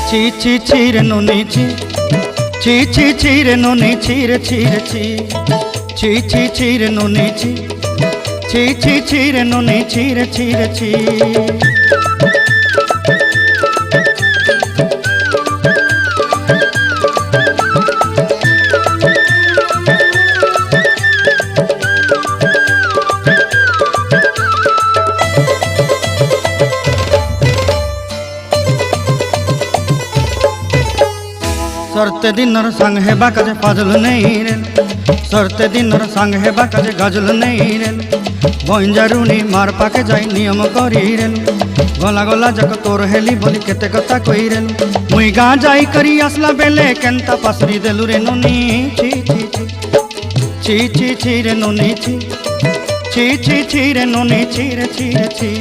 ছি ছি ছি রে নুনি ছি, ছি ছি ছি রে নুনি ছি রে ছি রে ছি, ছি ছি ছি রে নুনি ছি, ছি ছি ছি রে নুনি ছি রে ছি রে ছি। सरते दिनर संग हेबा काजे फाजल नहीं रेल, सरते दिनर संग हेबा काजे गाजल नहीं रेल, बंजारुनी मार पाके जाई नियम करी रेल, गला गला जक तोर हेली बोली केते कथा कई रेल, मुई गा जाई करी आसला बेले केंता पासरी देलु रे नुनी ची ची ची, ची ची ची रे नुनी ची, ची ची ची रे नुनी ची रे ची रे ची।